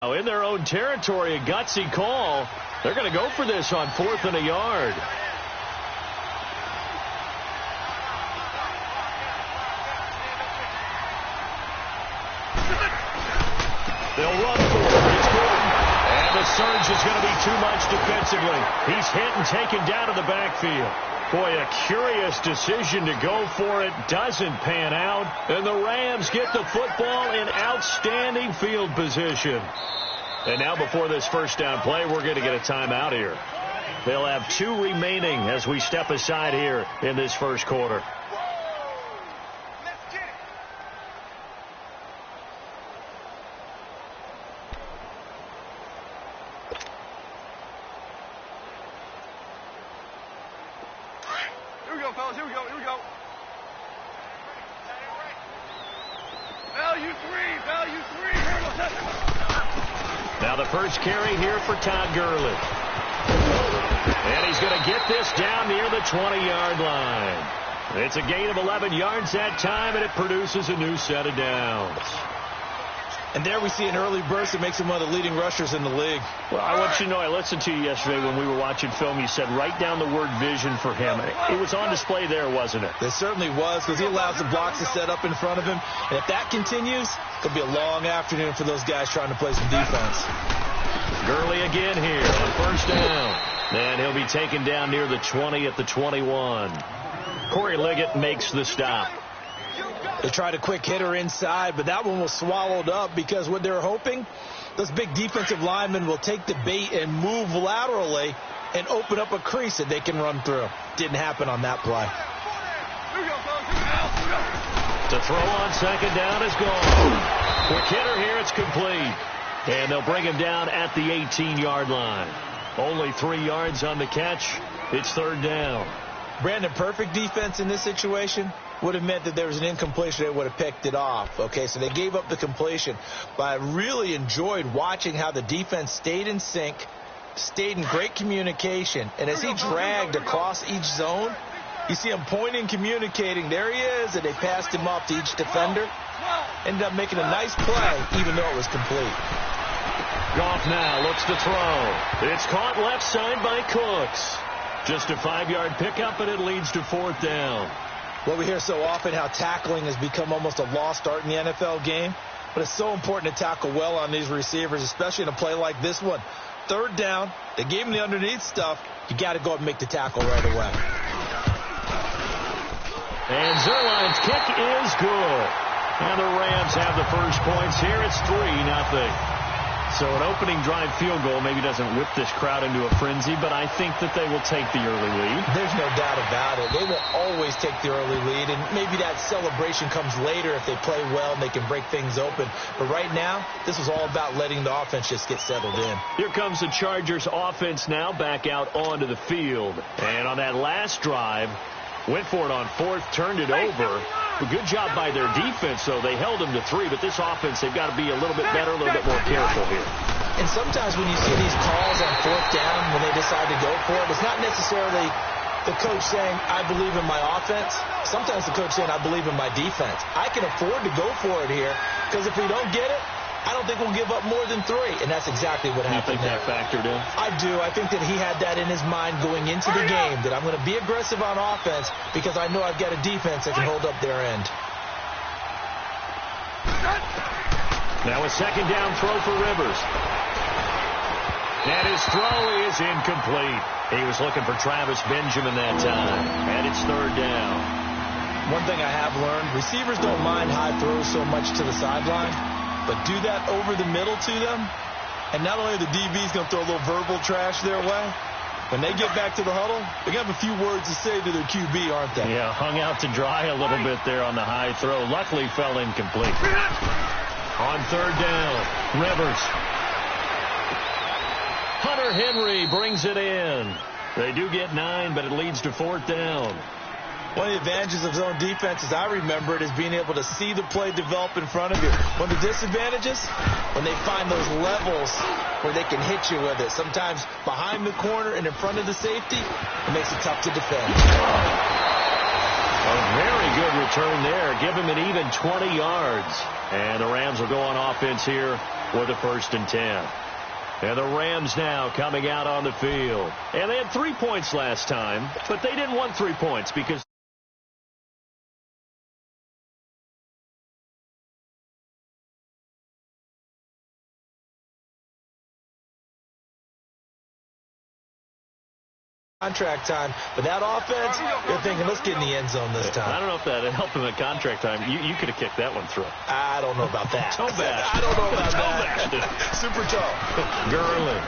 Now in their own territory, a gutsy call. They're going to go for this on 4th and a yard. They'll run for it. It's Gordon. And the surge is going to be too much defensively. He's hit and taken down to the backfield. Boy, a curious decision to go for it. Doesn't pan out. And the Rams get the football in outstanding field position. And now before this first down play, we're going to get a timeout here. They'll have 2 remaining as we step aside here in this first quarter. Here we go, fellas. Here we go. Here we go. Value three. Now the first carry here for Todd Gurley. And he's going to get this down near the 20-yard line. It's a gain of 11 yards that time, and it produces a new set of downs. And there we see an early burst that makes him one of the leading rushers in the league. Well, I want you to know, I listened to you yesterday when we were watching film. You said write down the word vision for him. It was on display there, wasn't it? It certainly was, because he allows the blocks to set up in front of him. And if that continues, it'll be a long afternoon for those guys trying to play some defense. Gurley again here on first down. And he'll be taken down near the 20 at the 21. Corey Liggett makes the stop. They tried a quick hitter inside, but that one was swallowed up because what they're hoping, those big defensive linemen will take the bait and move laterally and open up a crease that they can run through. Didn't happen on that play. The throw on second down is gone. Quick hitter here, it's complete. And they'll bring him down at the 18-yard line. Only 3 yards on the catch. It's third down. Brandon, perfect defense in this situation would have meant that there was an incompletion. They would have picked it off. Okay, so they gave up the completion. But I really enjoyed watching how the defense stayed in sync, stayed in great communication. And as he dragged across each zone, you see him pointing, communicating. There he is, and they passed him off to each defender. Ended up making a nice play, even though it was complete. Goff now looks to throw. It's caught left side by Cooks. Just a 5-yard pickup, and it leads to fourth down. Well, we hear so often how tackling has become almost a lost art in the NFL game. But it's so important to tackle well on these receivers, especially in a play like this one. Third down, they gave him the underneath stuff. You got to go up and make the tackle right away. And Zerline's kick is good. And the Rams have the first points here. It's 3-0. So an opening drive field goal maybe doesn't whip this crowd into a frenzy, but I think that they will take the early lead. There's no doubt about it. They will always take the early lead, and maybe that celebration comes later if they play well and they can break things open. But right now, this is all about letting the offense just get settled in. Here comes the Chargers offense now back out onto the field. And on that last drive, went for it on fourth, turned it over. A good job by their defense, though. They held them to 3, but this offense, they've got to be a little bit better, a little bit more careful here. And sometimes when you see these calls on fourth down, when they decide to go for it, it's not necessarily the coach saying, I believe in my offense. Sometimes the coach saying, I believe in my defense. I can afford to go for it here, because if we don't get it, I don't think we'll give up more than 3, and that's exactly what happened. You think that factored in? I do. I think that he had that in his mind going into the game, that I'm going to be aggressive on offense because I know I've got a defense that can hold up their end. Now a second down throw for Rivers. And his throw is incomplete. He was looking for Travis Benjamin that time, and it's third down. One thing I have learned, receivers don't mind high throws so much to the sideline. But do that over the middle to them, and not only are the DBs going to throw a little verbal trash their way, when they get back to the huddle, they're going to have a few words to say to their QB, aren't they? Yeah, hung out to dry a little bit there on the high throw. Luckily fell incomplete. On third down, Rivers. Hunter Henry brings it in. They do get 9, but it leads to fourth down. One of the advantages of zone defense, as I remember it, is being able to see the play develop in front of you. One of the disadvantages, when they find those levels where they can hit you with it. Sometimes behind the corner and in front of the safety, it makes it tough to defend. A very good return there. Give him an even 20 yards. And the Rams will go on offense here with a 1st and 10. And the Rams now coming out on the field. And they had 3 points last time, but they didn't want 3 points because contract time, but that offense, you're thinking, let's get in the end zone this time. I don't know if that helped him at contract time. You could have kicked that one through. I don't know about that. Toe bash. I don't know about that. Super toe. Gurley.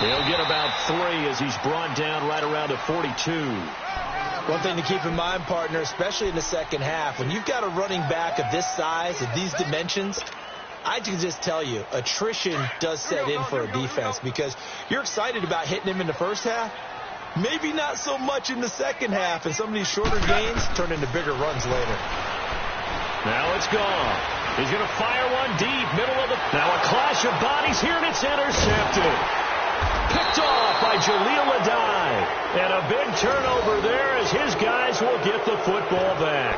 He'll get about 3 as he's brought down right around the 42. One thing to keep in mind, partner, especially in the second half, when you've got a running back of this size, of these dimensions, I can just tell you, attrition does set in for a defense because you're excited about hitting him in the first half. Maybe not so much in the second half, and some of these shorter gains turn into bigger runs later. Now it's gone. He's going to fire one deep, middle of the... Now a clash of bodies here, and it's intercepted. Picked off by Jaleel Adai. And a big turnover there as his guys will get the football back.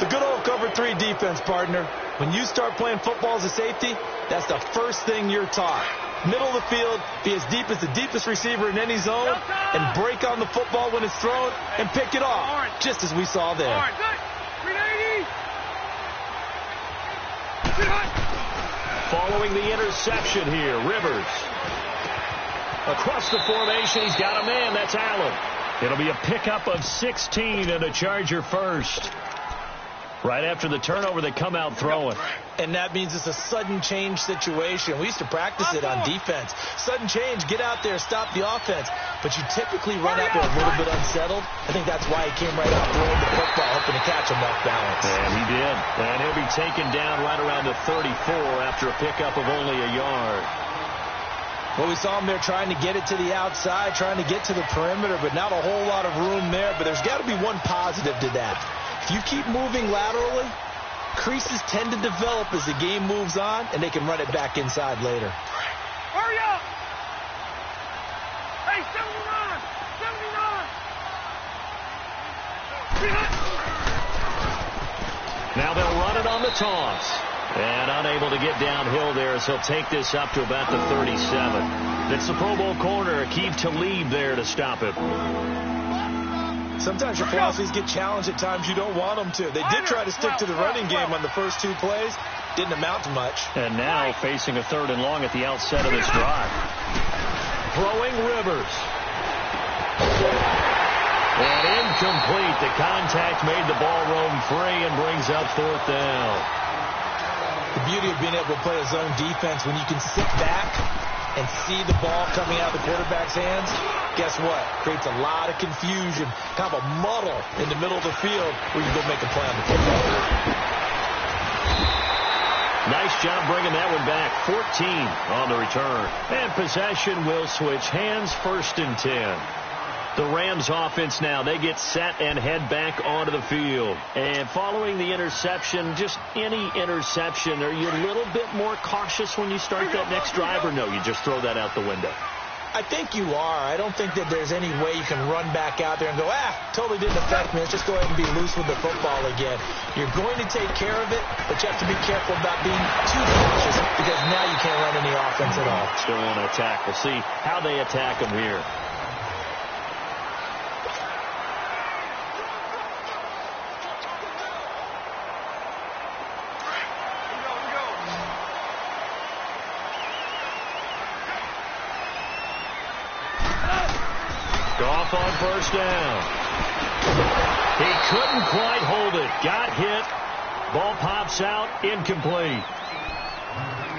The good old cover 3 defense, partner. When you start playing football as a safety, that's the first thing you're taught. Middle of the field, be as deep as the deepest receiver in any zone, and break on the football when it's thrown and pick it off, just as we saw there. Following the interception here, Rivers. Across the formation, he's got a man. That's Allen. It'll be a pickup of 16 and a Charger first. Right after the turnover, they come out throwing. And that means it's a sudden change situation. We used to practice it on defense. Sudden change, get out there, stop the offense. But you typically run out there a little bit unsettled. I think that's why he came right out throwing the football, hoping to catch him off balance. And he did. And he'll be taken down right around the 34 after a pickup of only a yard. Well, we saw him there trying to get it to the outside, trying to get to the perimeter, but not a whole lot of room there. But there's got to be one positive to that. If you keep moving laterally, creases tend to develop as the game moves on, and they can run it back inside later. Hurry up! Hey, 79! 79! Now they'll run it on the toss. And unable to get downhill there, so he'll take this up to about the 37. It's the Pro Bowl corner, Aqib Talib there to stop him. Sometimes your philosophies get challenged at times you don't want them to. They did try to stick to the running game on the first 2 plays. Didn't amount to much. And now facing a 3rd and long at the outset of this drive. Throwing Rivers. And incomplete. The contact made the ball roam free and brings up 4th down. The beauty of being able to play a zone defense when you can sit back and see the ball coming out of the quarterback's hands, guess what? Creates a lot of confusion, kind of a muddle in the middle of the field where you go make a play on the football. Nice job bringing that one back. 14 on the return. And possession will switch hands, 1st and 10. The Rams offense now, they get set and head back onto the field. And following the interception, just any interception, are you a little bit more cautious when you start that next drive, or no, you just throw that out the window? I think you are. I don't think that there's any way you can run back out there and go, totally didn't affect me. Let's just go ahead and be loose with the football again. You're going to take care of it, but you have to be careful about being too cautious because now you can't run any offense at all. Still want to attack. We'll see how they attack them here. Goff on 1st down. He couldn't quite hold it. Got hit. Ball pops out. Incomplete.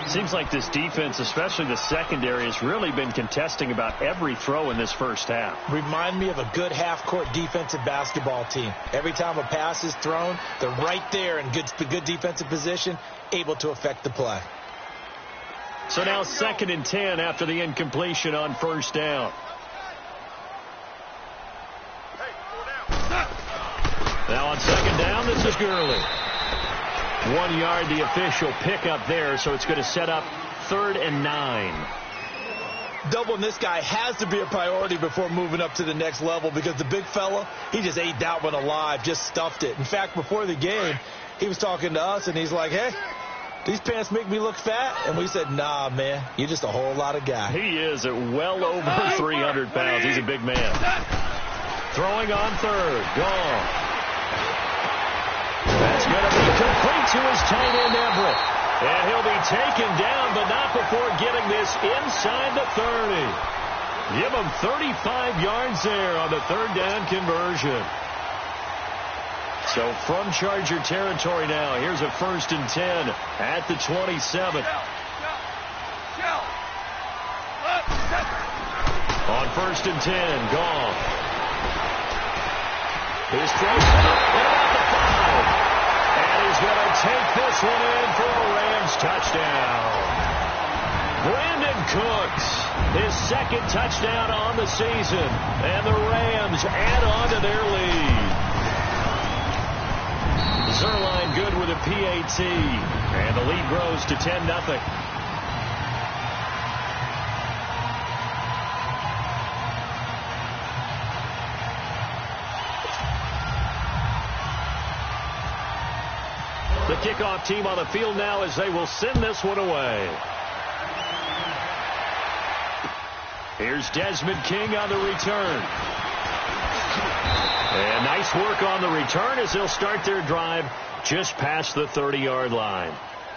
Seems like this defense, especially the secondary, has really been contesting about every throw in this first half. Remind me of a good half-court defensive basketball team. Every time a pass is thrown, they're right there in good defensive position, able to affect the play. So now 2nd and 10 after the incompletion on 1st down. Now on 2nd down, this is Gurley. 1 yard, the official pickup there, so it's going to set up 3rd and 9. doubling this guy has to be a priority before moving up to the next level, because the big fella, he just ate that one alive, just stuffed it. In fact, before the game, he was talking to us, and he's like, hey, these pants make me look fat? And we said, nah, man, you're just a whole lot of guy. He is at well over 300 pounds. He's a big man. Throwing on third. Gone. That's going to be complete to his tight end, Everett. And he'll be taken down, but not before getting this inside the 30. Give him 35 yards there on the third down conversion. So from Charger territory now, here's a 1st and 10 at the 27. On 1st and 10, gone. His throw at about the 5. And he's going to take this one in for a Rams touchdown. Brandon Cooks, his 2nd touchdown on the season. And the Rams add on to their lead. Zerline good with a PAT. And the lead grows to 10-0. The kickoff team on the field now as they will send this one away. Here's Desmond King on the return. And nice work on the return as they'll start their drive just past the 30-yard line.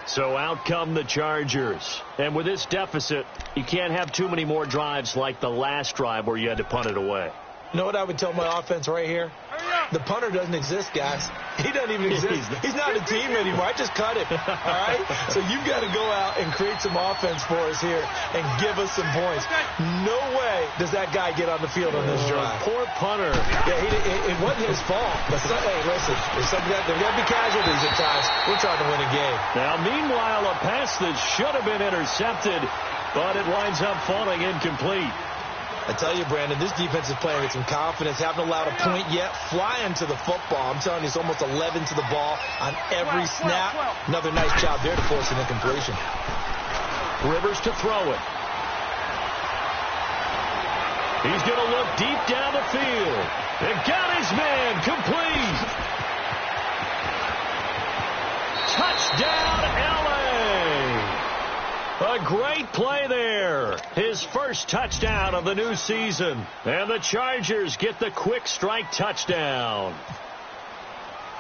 So out come the Chargers. And with this deficit, you can't have too many more drives like the last drive where you had to punt it away. You know what I would tell my offense right here? The punter doesn't exist, guys. He doesn't even exist. He's not a team anymore. I just cut him. All right? So you've got to go out and create some offense for us here and give us some points. No way does that guy get on the field on this drive. Poor punter. Yeah, it wasn't his fault. But hey, listen, there's got to be casualties at times. We're trying to win a game. Now, meanwhile, a pass that should have been intercepted, but it winds up falling incomplete. I tell you, Brandon, this defense is playing with some confidence. Haven't allowed a point yet. Flying to the football. I'm telling you, it's almost 11 to the ball on every snap. Another nice job there to force an incompletion. Rivers to throw it. He's going to look deep down the field. And got his man complete. Touchdown, LA. A great play there. His first touchdown of the new season. And the Chargers get the quick strike touchdown.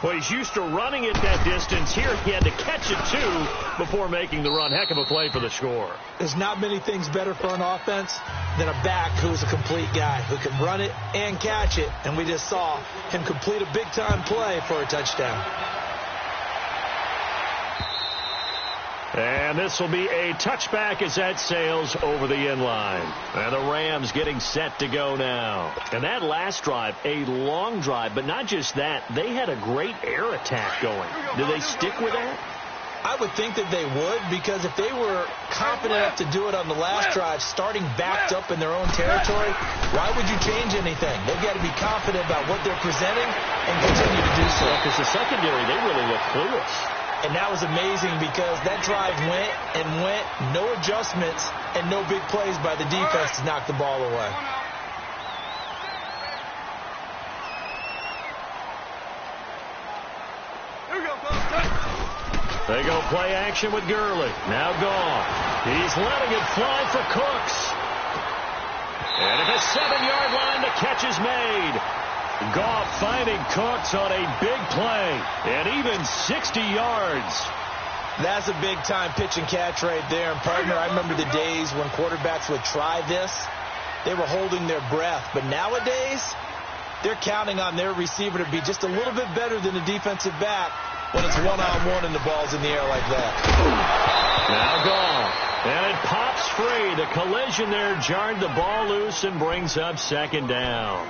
Well, he's used to running it that distance. Here he had to catch it, too, before making the run. Heck of a play for the score. There's not many things better for an offense than a back who's a complete guy, who can run it and catch it. And we just saw him complete a big-time play for a touchdown. And this will be a touchback as that sails over the end line. And the Rams getting set to go now. And that last drive, a long drive, but not just that. They had a great air attack going. Do they stick with that? I would think that they would, because if they were confident enough to do it on the last drive, starting backed up in their own territory, why would you change anything? They've got to be confident about what they're presenting and continue to do so. Because the secondary, they really look clueless. And that was amazing because that drive went and went, no adjustments and no big plays by the defense to knock the ball away. They go play action with Gurley. Now gone. He's letting it fly for Cooks. And at the 7-yard line, the catch is made. Goff finding Cooks on a big play, and even 60 yards. That's a big-time pitch and catch right there. And, partner, I remember the days when quarterbacks would try this. They were holding their breath. But nowadays, they're counting on their receiver to be just a little bit better than the defensive back when it's one-on-one and the ball's in the air like that. Now gone. And it pops free. The collision there jarred the ball loose and brings up 2nd down.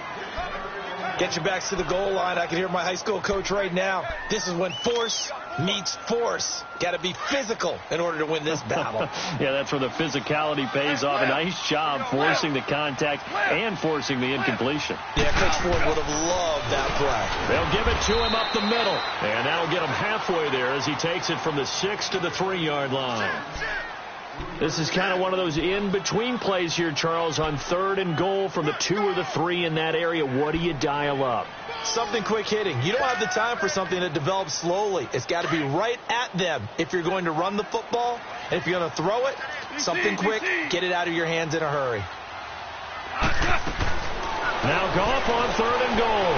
Get your backs to the goal line. I can hear my high school coach right now. This is when force meets force. Got to be physical in order to win this battle. Yeah, that's where the physicality pays off. A nice job forcing the contact and forcing the incompletion. Yeah, Coach Ford would have loved that play. They'll give it to him up the middle. And that'll get him halfway there as he takes it from the 6 to the 3-yard line. This is kind of one of those in-between plays here, Charles, on 3rd and goal from the 2 or the 3 in that area. What do you dial up? Something quick hitting. You don't have the time for something that develops slowly. It's got to be right at them if you're going to run the football. And if you're going to throw it, something quick, get it out of your hands in a hurry. Now Goff on 3rd and goal.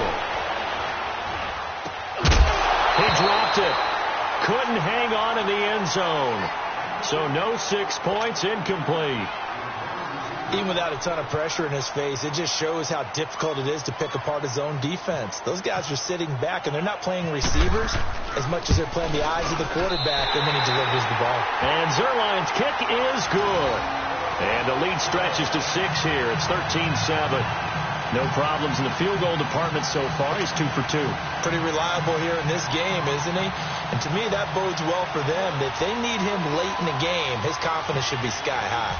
He dropped it. Couldn't hang on in the end zone. So no 6 points, incomplete. Even without a ton of pressure in his face, it just shows how difficult it is to pick apart his own defense. Those guys are sitting back, and they're not playing receivers as much as they're playing the eyes of the quarterback, and then he delivers the ball. And Zerline's kick is good. And the lead stretches to 6 here. It's 13-7. No problems in the field goal department so far. He's 2 for 2. Pretty reliable here in this game, isn't he? And to me, that bodes well for them. If they need him late in the game, his confidence should be sky high.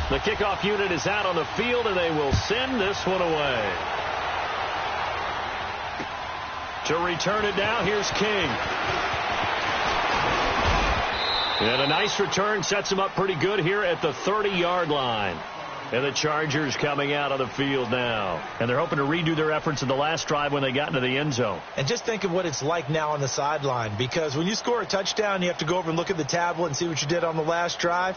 The kickoff unit is out on the field, and they will send this one away. To return it now, here's King. And a nice return sets him up pretty good here at the 30-yard line. And the Chargers coming out on the field now. And they're hoping to redo their efforts in the last drive when they got into the end zone. And just think of what it's like now on the sideline. Because when you score a touchdown, you have to go over and look at the tablet and see what you did on the last drive.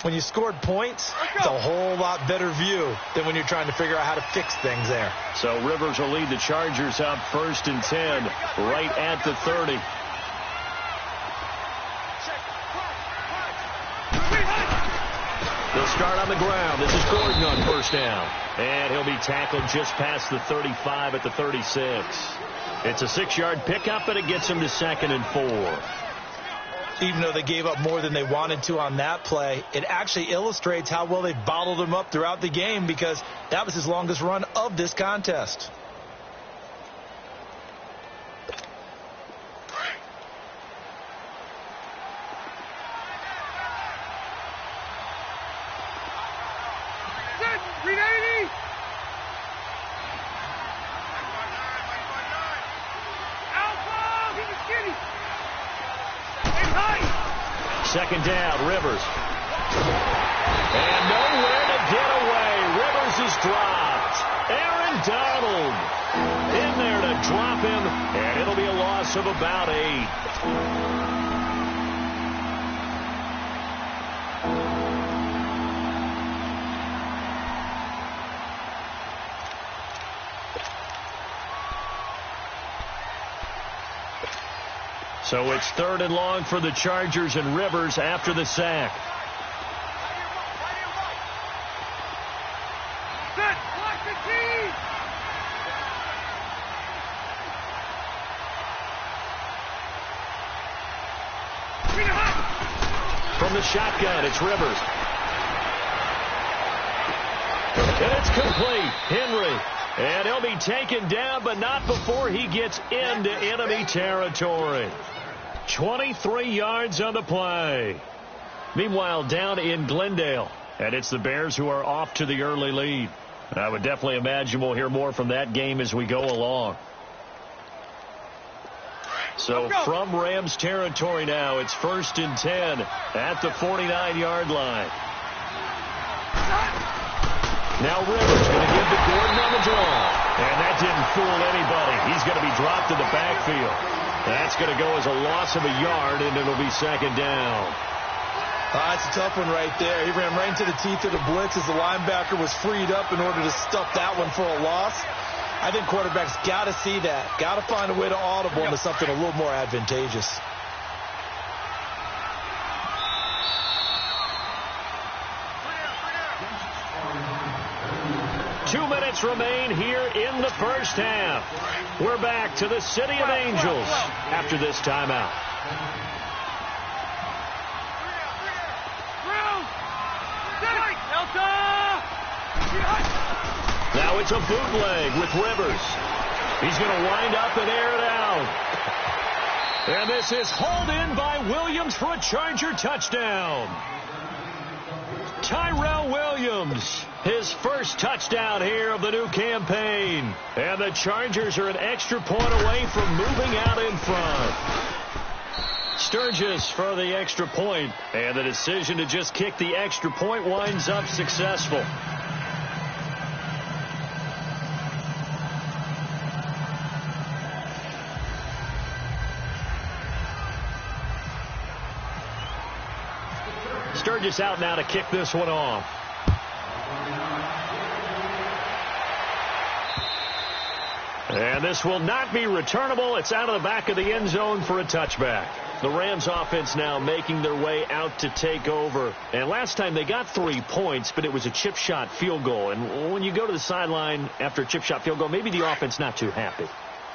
When you scored points, it's a whole lot better view than when you're trying to figure out how to fix things there. So Rivers will lead the Chargers out 1st and 10, right at the 30. They'll start on the ground. This is Gordon on 1st down. And he'll be tackled just past the 35 at the 36. It's a 6-yard pickup, and it gets him to 2nd and 4. Even though they gave up more than they wanted to on that play, it actually illustrates how well they bottled him up throughout the game, because that was his longest run of this contest. Second down, Rivers. And nowhere to get away. Rivers is dropped. Aaron Donald in there to drop him, and it'll be a loss of about 8. So it's 3rd and long for the Chargers, and Rivers after the sack. From the shotgun, it's Rivers. And it's complete. Henry. And he'll be taken down, but not before he gets into enemy territory. 23 yards on the play. Meanwhile, down in Glendale, and it's the Bears who are off to the early lead. I would definitely imagine we'll hear more from that game as we go along. So from Rams territory now, it's 1st and 10 at the 49-yard line. Now Rivers going to give to Gordon on the draw. And that didn't fool anybody. He's going to be dropped in the backfield. That's going to go as a loss of a yard, and it'll be 2nd down. That's a tough one right there. He ran right into the teeth of the blitz as the linebacker was freed up in order to stuff that one for a loss. I think quarterbacks got to see that. Got to find a way to audible into something a little more advantageous. Two minutes remain here in the first half. We're back to the City of Angels after this timeout. Now it's a bootleg with Rivers. He's going to wind up and air it out. And this is hauled in by Williams for a Charger touchdown. Tyrell Williams, his first touchdown here of the new campaign. And the Chargers are an extra point away from moving out in front. Sturgis for the extra point, and the decision to just kick the extra point winds up successful. Sturgis out now to kick this one off. And this will not be returnable. It's out of the back of the end zone for a touchback. The Rams offense now making their way out to take over. And last time they got 3 points, but it was a chip shot field goal. And when you go to the sideline after a chip shot field goal, maybe the offense not too happy.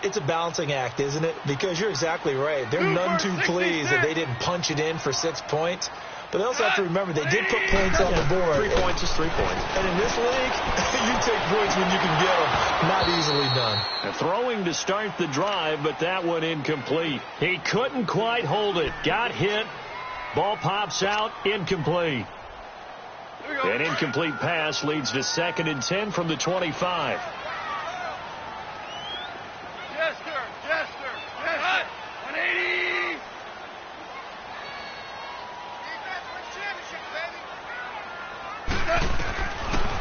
It's a balancing act, isn't it? Because you're exactly right. They're none too pleased that they didn't punch it in for 6 points. But they also have to remember they did put points on the board. 3 points is 3 points. And in this league, you take points when you can get them. Not easily done. Throwing to start the drive, but that one incomplete. He couldn't quite hold it. Got hit. Ball pops out. Incomplete. An incomplete pass leads to 2nd and 10 from the 25. Jester. 180.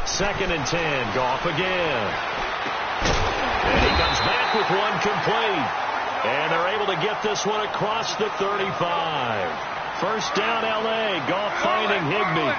2nd and 10. Goff again. And he comes back with one complete. And they're able to get this one across the 35. First down, L.A. Goff finding Higbee.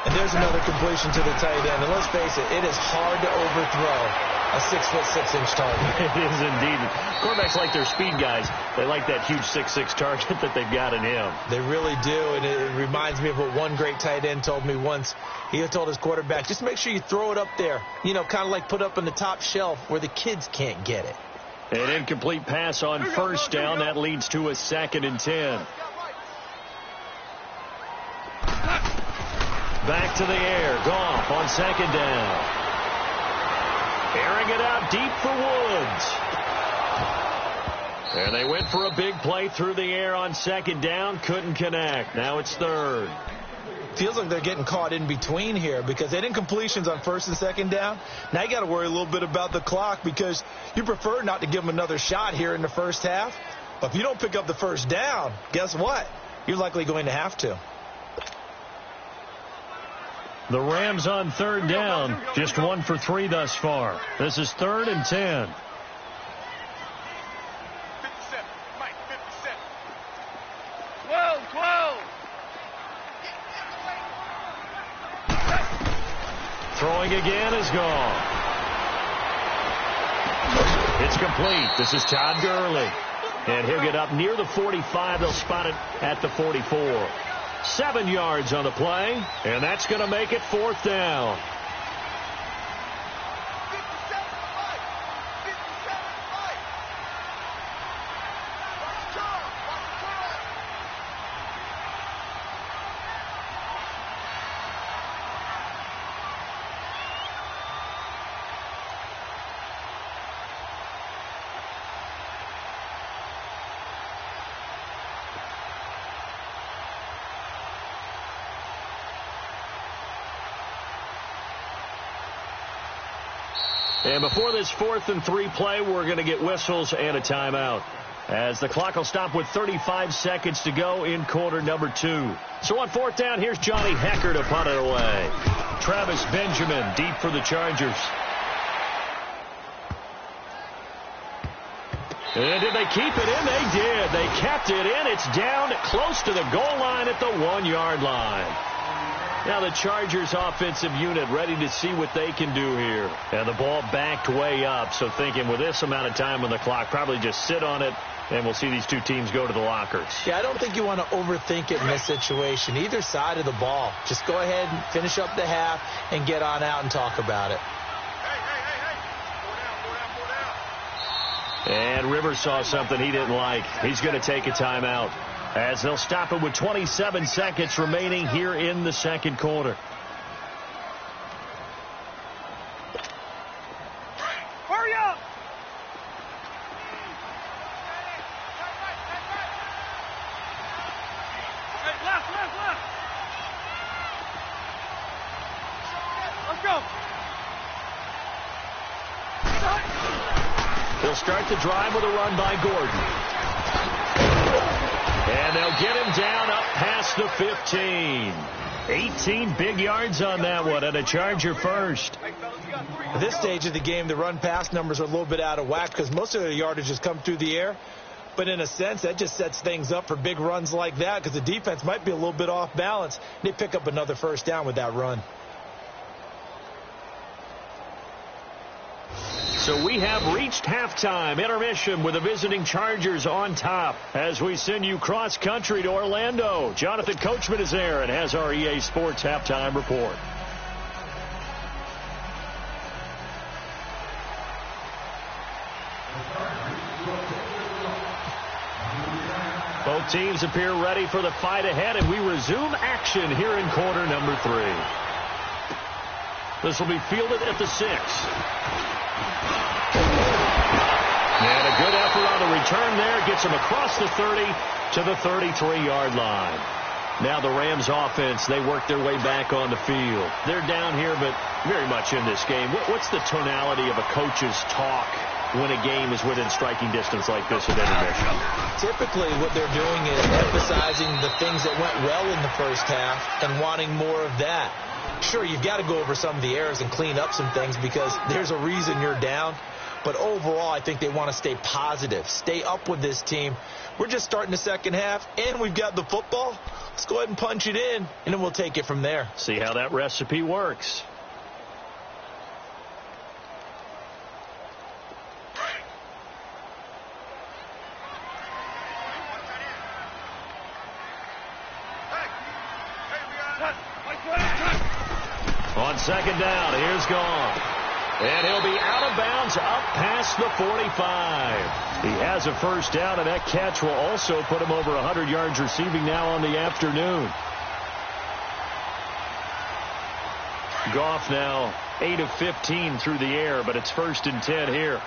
And there's another completion to the tight end. And let's face it, it is hard to overthrow a 6'6" target. It is indeed. Quarterbacks like their speed guys. They like that huge 6'6" target that they've got in him. They really do, and it reminds me of what one great tight end told me once. He told his quarterback, just make sure you throw it up there, you know, kind of like put up on the top shelf where the kids can't get it. An incomplete pass on first down. That leads to a 2nd and 10. Back to the air. Goff on 2nd down. Airing it out deep for Woods. And they went for a big play through the air on 2nd down. Couldn't connect. Now it's 3rd. Feels like they're getting caught in between here because they didn't completions on 1st and 2nd down. Now you got to worry a little bit about the clock because you prefer not to give them another shot here in the first half. But if you don't pick up the first down, guess what? You're likely going to have to. The Rams on 3rd down, just 1 for 3 thus far. This is 3rd and 10. 57. Mike, 57. 12. Throwing again is gone. It's complete. This is Todd Gurley. And he'll get up near the 45. They'll spot it at the 44. 7 yards on the play, and that's going to make it 4th down. And before this 4th and 3 play, we're going to get whistles and a timeout, as the clock will stop with 35 seconds to go in quarter number 2. So on 4th down, here's Johnny Hecker to punt it away. Travis Benjamin deep for the Chargers. And did they keep it in? They did. They kept it in. It's down close to the goal line at the 1-yard line. Now the Chargers offensive unit ready to see what they can do here. And the ball backed way up. So thinking with this amount of time on the clock, probably just sit on it, and we'll see these two teams go to the lockers. Yeah, I don't think you want to overthink it in this situation. Either side of the ball. Just go ahead and finish up the half and get on out and talk about it. And Rivers saw something he didn't like. He's going to take a timeout, as they'll stop it with 27 seconds remaining here in the second quarter. Hurry up! Hey, left. Let's go. They'll start the drive with a run by Gordon. And they'll get him down up past the 15. 18 big yards on that one, and a Charger first. At this stage of the game, the run-pass numbers are a little bit out of whack because most of the yardage has come through the air. But in a sense, that just sets things up for big runs like that because the defense might be a little bit off balance. They pick up another first down with that run. So we have reached halftime intermission with the visiting Chargers on top as we send you cross-country to Orlando. Jonathan Coachman is there and has our EA Sports halftime report. Both teams appear ready for the fight ahead, and we resume action here in quarter number 3. This will be fielded at the 6. And a good effort on the return there. Gets him across the 30 to the 33-yard line. Now the Rams offense, they work their way back on the field. They're down here, but very much in this game. What's the tonality of a coach's talk when a game is within striking distance like this at intermission? Typically what they're doing is emphasizing the things that went well in the first half and wanting more of that. Sure, you've got to go over some of the errors and clean up some things because there's a reason you're down. But overall, I think they want to stay positive, stay up with this team. We're just starting the second half, and we've got the football. Let's go ahead and punch it in, and then we'll take it from there. See how that recipe works. On second down, here's Goff. And he'll be out of bounds up past the 45. He has a first down, and that catch will also put him over 100 yards receiving now on the afternoon. Goff now 8 of 15 through the air, but it's 1st and 10 here.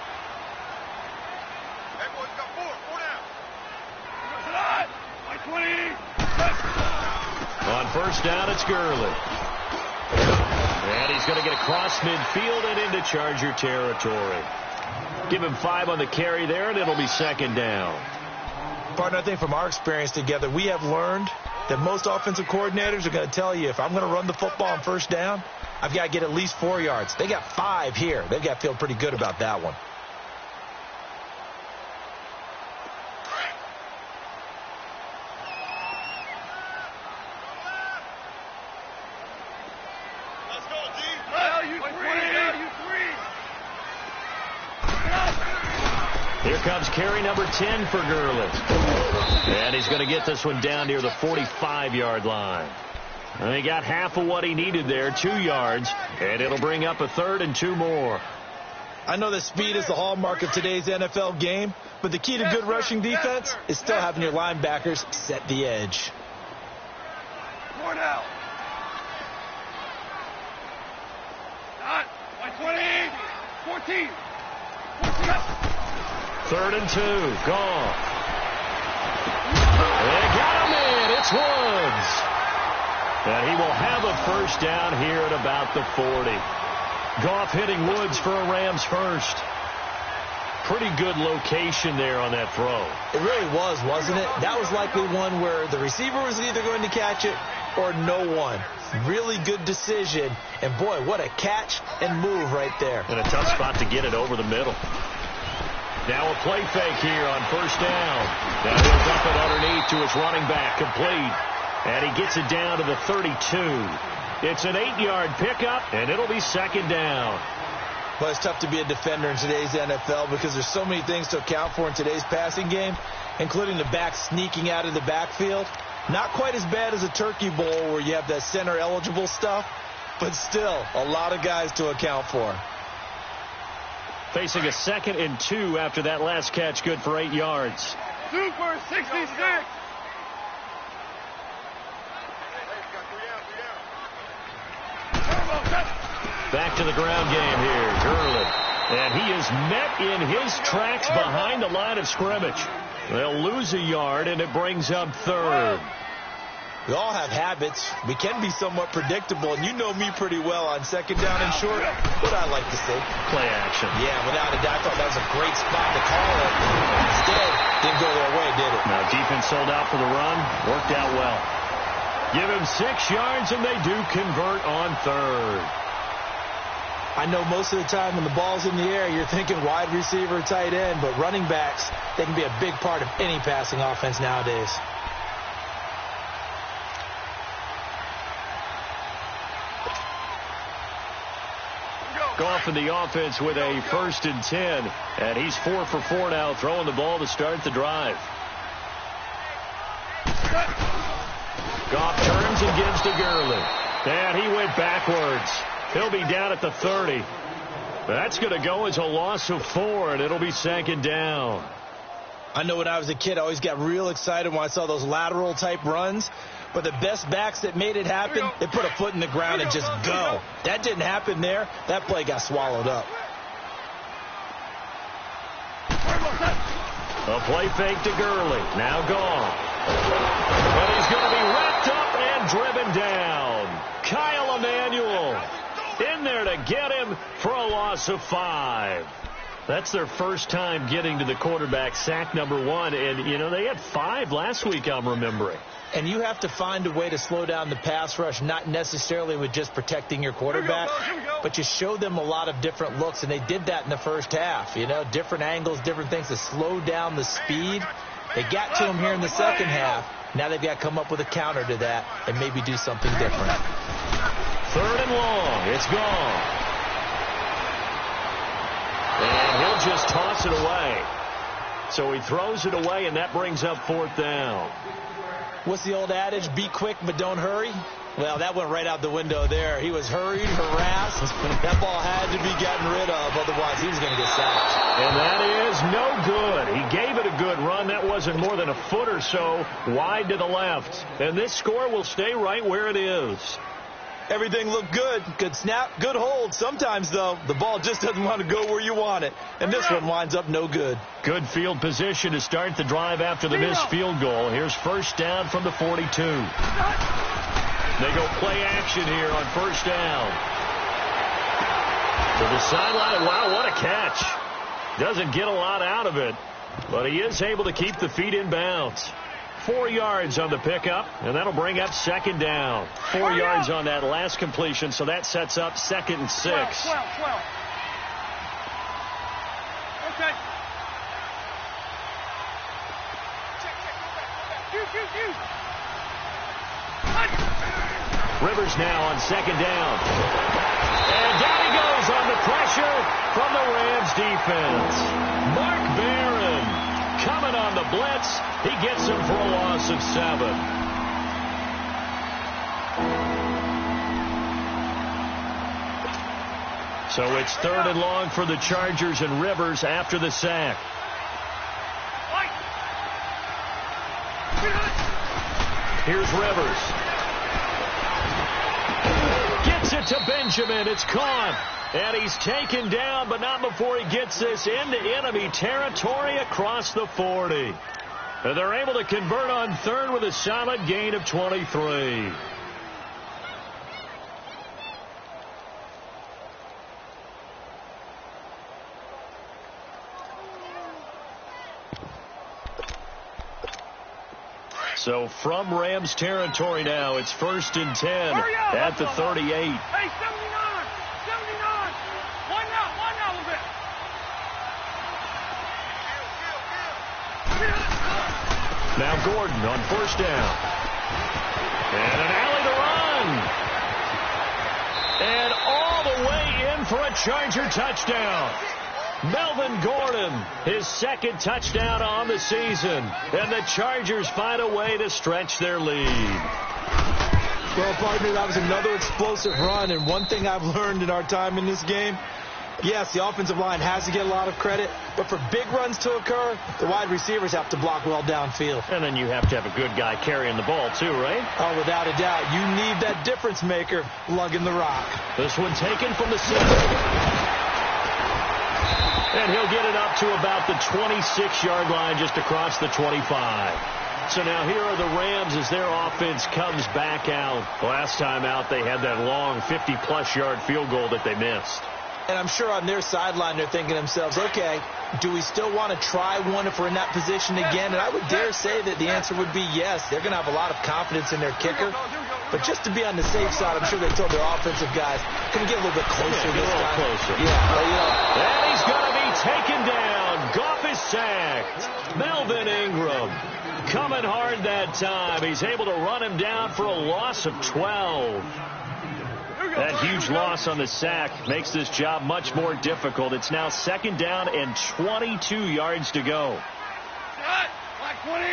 On first down, it's Gurley. And he's going to get across midfield and into Charger territory. Give him 5 on the carry there, and it'll be second down. Partner, I think from our experience together, we have learned that most offensive coordinators are going to tell you if I'm going to run the football on first down, I've got to get at least 4 yards. They got 5 here. They've got to feel pretty good about that one. Here comes carry number 10 for Gurley. And he's going to get this one down near the 45-yard line. And he got half of what he needed there, 2 yards, and it'll bring up a 3rd and 2 more. I know that speed is the hallmark of today's NFL game, but the key to good rushing defense is still having your linebackers set the edge. 4 down. 20, 14. 3rd and 2, Goff. They got him in. It's Woods. And he will have a first down here at about the 40. Goff hitting Woods for a Rams first. Pretty good location there on that throw. It really was, wasn't it? That was likely one where the receiver was either going to catch it or no one. Really good decision. And, boy, what a catch and move right there. And a tough spot to get it over the middle. Now a play fake here on first down. Now he'll dump it underneath to his running back, complete. And he gets it down to the 32. It's an 8-yard pickup, and it'll be second down. Well, it's tough to be a defender in today's NFL because there's so many things to account for in today's passing game, including the back sneaking out of the backfield. Not quite as bad as a turkey bowl where you have that center-eligible stuff, but still a lot of guys to account for. Facing a 2nd and 2 after that last catch, good for 8 yards. Super 66. Back to the ground game here, Gurley. And he is met in his tracks behind the line of scrimmage. They'll lose a yard, and it brings up 3rd. We all have habits. We can be somewhat predictable, and you know me pretty well on second down and short. What I like to say. Play action. Yeah, without a doubt. I thought that was a great spot to call it. Instead, didn't go their way, did it? Now, defense sold out for the run. Worked out well. Give him 6 yards, and they do convert on third. I know most of the time when the ball's in the air, you're thinking wide receiver, tight end, but running backs, they can be a big part of any passing offense nowadays. Goff in the offense with a 1st and 10. And he's 4 for 4 now, throwing the ball to start the drive. Goff turns and gives to Gurley. And he went backwards. He'll be down at the 30. That's going to go as a loss of 4, and it'll be 2nd down. I know when I was a kid, I always got real excited when I saw those lateral-type runs. But the best backs that made it happen, they put a foot in the ground and just go. That didn't happen there. That play got swallowed up. A play fake to Gurley. Now gone. And he's going to be wrapped up and driven down. Kyle Emanuel in there to get him for a loss of 5. That's their first time getting to the quarterback, sack number 1. And, you know, they had 5 last week, I'm remembering. And you have to find a way to slow down the pass rush, not necessarily with just protecting your quarterback, but you show them a lot of different looks, and they did that in the first half. You know, different angles, different things to slow down the speed. They got to him here in the second half. Now they've got to come up with a counter to that and maybe do something different. 3rd and long. It's gone. And he'll just toss it away. So he throws it away, and that brings up 4th down. What's the old adage? Be quick, but don't hurry. Well, that went right out the window there. He was hurried, harassed. That ball had to be gotten rid of. Otherwise, he was going to get sacked. And that is no good. He gave it a good run. That wasn't more than a foot or so wide to the left. And this score will stay right where it is. Everything looked good. Good snap, good hold. Sometimes, though, the ball just doesn't want to go where you want it. And this one winds up no good. Good field position to start the drive after the missed field goal. Here's 1st down from the 42. They go play action here on 1st down. To the sideline. Wow, what a catch. Doesn't get a lot out of it, but he is able to keep the feet in bounds. 4 yards on the pickup, and that'll bring up 2nd down. 4 yards on that last completion, so that sets up 2nd and 6. 12. Okay. Rivers now on 2nd down. And down he goes on the pressure from the Rams defense. Mark Barron coming on the blitz. He gets him for a loss of 7. So it's 3rd and long for the Chargers, and Rivers after the sack. Here's Rivers. Gets it to Benjamin. It's caught. And he's taken down, but not before he gets this into enemy territory across the 40. And they're able to convert on 3rd with a solid gain of 23. So from Rams territory now, it's 1st and 10 at the 38. Hey, 79! 79! One out a little bit. Now Gordon on 1st down. And an alley to run. And all the way in for a Charger touchdown. Melvin Gordon, his 2nd touchdown on the season. And the Chargers find a way to stretch their lead. Well, partner, that was another explosive run. And one thing I've learned in our time in this game, yes, the offensive line has to get a lot of credit. But for big runs to occur, the wide receivers have to block well downfield. And then you have to have a good guy carrying the ball, too, right? Oh, without a doubt. You need that difference maker lugging the rock. This one taken from the center. And he'll get it up to about the 26-yard line, just across the 25. So now here are the Rams as their offense comes back out. Last time out, they had that long 50-plus yard field goal that they missed. And I'm sure on their sideline they're thinking to themselves, okay, do we still want to try one if we're in that position again? And I would dare say that the answer would be yes. They're going to have a lot of confidence in their kicker. But just to be on the safe side, I'm sure they told their offensive guys, can we get a little bit closer this time? Closer. Yeah, well, you know. And he's going to be taken down. Goff is sacked. Melvin Ingram coming hard that time. He's able to run him down for a loss of 12. That huge loss on the sack makes this job much more difficult. It's now 2nd down and 22 yards to go. Like 20.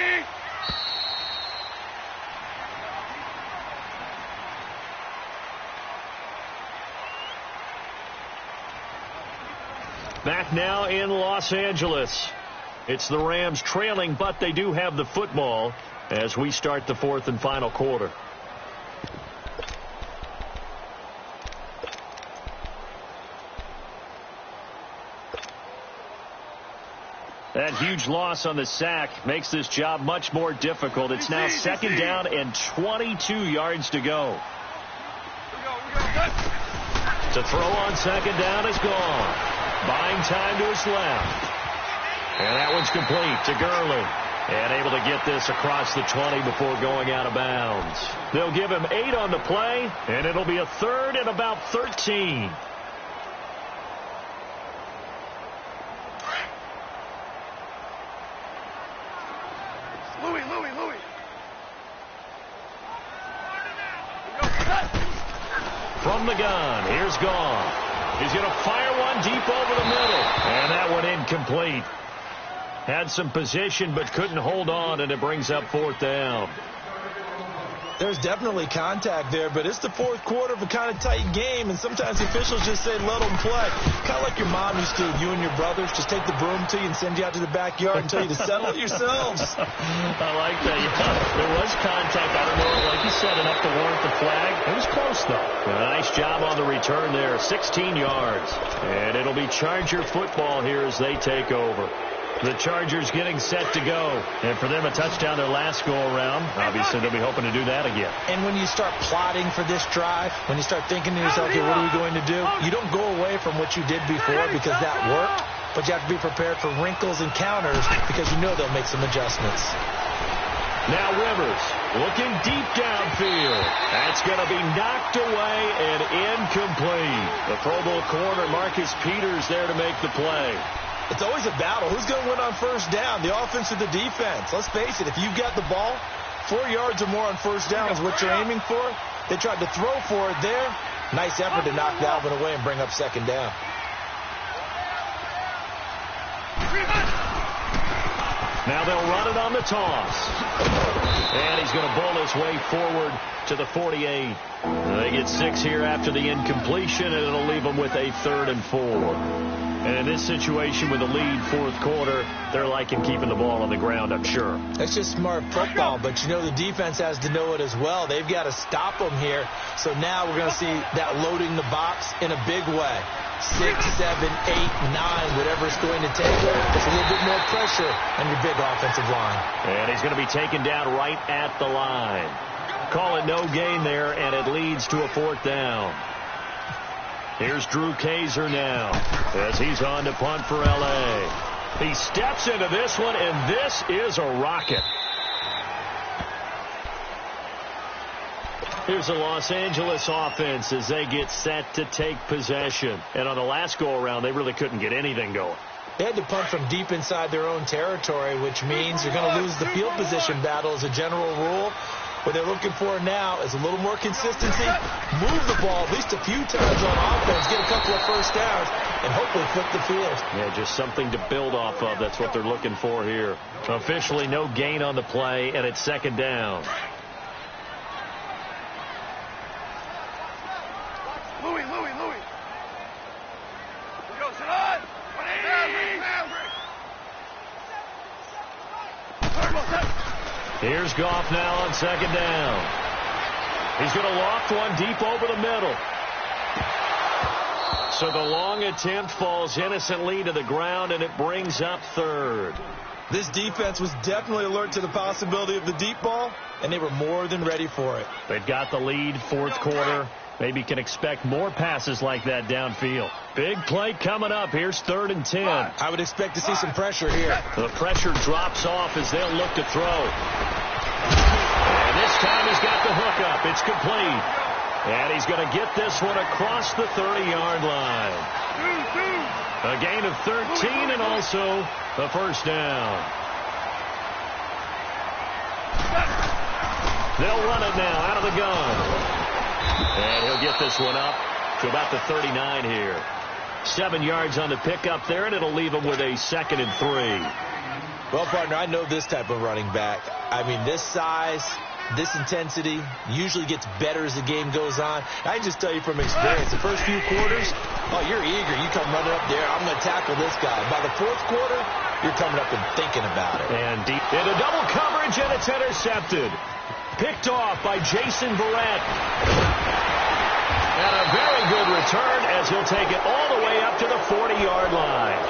Back now in Los Angeles. It's the Rams trailing, but they do have the football as we start the 4th and final quarter. That huge loss on the sack makes this job much more difficult. It's now 2nd down and 22 yards to go. To throw on 2nd down is gone. Buying time to his left. And that one's complete to Gurley. And able to get this across the 20 before going out of bounds. They'll give him 8 on the play, and it'll be a 3rd and about 13. Louis. From the gun, here's Goff. He's going to fire one deep over the middle. And that one incomplete. Had some position but couldn't hold on, and it brings up 4th down. There's definitely contact there, but it's the 4th quarter of a kind of tight game, and sometimes the officials just say let them play. Kind of like your mom used to, you and your brothers, just take the broom to you and send you out to the backyard and tell you to settle it yourselves. I like that. Yeah, there was contact. I don't know, like you said, enough to warrant the flag. It was close, though. A nice job on the return there, 16 yards. And it'll be Charger football here as they take over. The Chargers getting set to go. And for them, a touchdown their last go-around. Obviously, they'll be hoping to do that again. And when you start plotting for this drive, when you start thinking to yourself, okay, what are we going to do? You don't go away from what you did before because that worked. But you have to be prepared for wrinkles and counters because you know they'll make some adjustments. Now Rivers looking deep downfield. That's going to be knocked away and incomplete. The Pro Bowl corner, Marcus Peters, there to make the play. It's always a battle. Who's going to win on 1st down, the offense or the defense? Let's face it, if you've got the ball, 4 yards or more on 1st down is what you're aiming for. They tried to throw for it there. Nice effort to knock Dalvin away and bring up 2nd down. Now they'll run it on the toss. And he's going to bowl his way forward to the 48. They get 6 here after the incompletion, and it'll leave them with a 3rd and 4. And in this situation with the lead 4th quarter, they're liking keeping the ball on the ground, I'm sure. That's just smart football, but you know the defense has to know it as well. They've got to stop them here. So now we're going to see that loading the box in a big way. 6, 7, 8, 9, whatever it's going to take. Just a little bit more pressure on your big offensive line. And he's going to be taken down right at the line. Call it no gain there, and it leads to a 4th down. Here's Drew Kaiser now as he's on to punt for L.A. He steps into this one, and this is a rocket. Here's the Los Angeles offense as they get set to take possession. And on the last go-around, they really couldn't get anything going. They had to punt from deep inside their own territory, which means you're going to lose the field position battle as a general rule. What they're looking for now is a little more consistency, move the ball at least a few times on offense, get a couple of 1st downs, and hopefully flip the field. Yeah, just something to build off of. That's what they're looking for here. Officially no gain on the play, and it's 2nd down. Louis. Go, sit on. Here's Goff now on 2nd down. He's going to loft one deep over the middle. So the long attempt falls innocently to the ground, and it brings up third. This defense was definitely alert to the possibility of the deep ball, and they were more than ready for it. They've got the lead, fourth quarter. Maybe can expect more passes like that downfield. Big play coming up. Here's 3rd and 10. I would expect to see some pressure here. The pressure drops off as they'll look to throw. And this time he's got the hook up. It's complete. And he's going to get this one across the 30-yard line. A gain of 13 and also the first down. They'll run it now out of the gun. And he'll get this one up to about the 39 here. 7 yards on the pickup there, and it'll leave him with a 2nd and 3. Well, partner, I know this type of running back. I mean, this size, this intensity usually gets better as the game goes on. I can just tell you from experience, the first few quarters, oh, you're eager. You come running up there, I'm going to tackle this guy. By the fourth quarter, you're coming up and thinking about it. And deep into double coverage, and it's intercepted. Picked off by Jason Verrett. And a very good return as he'll take it all the way up to the 40-yard line.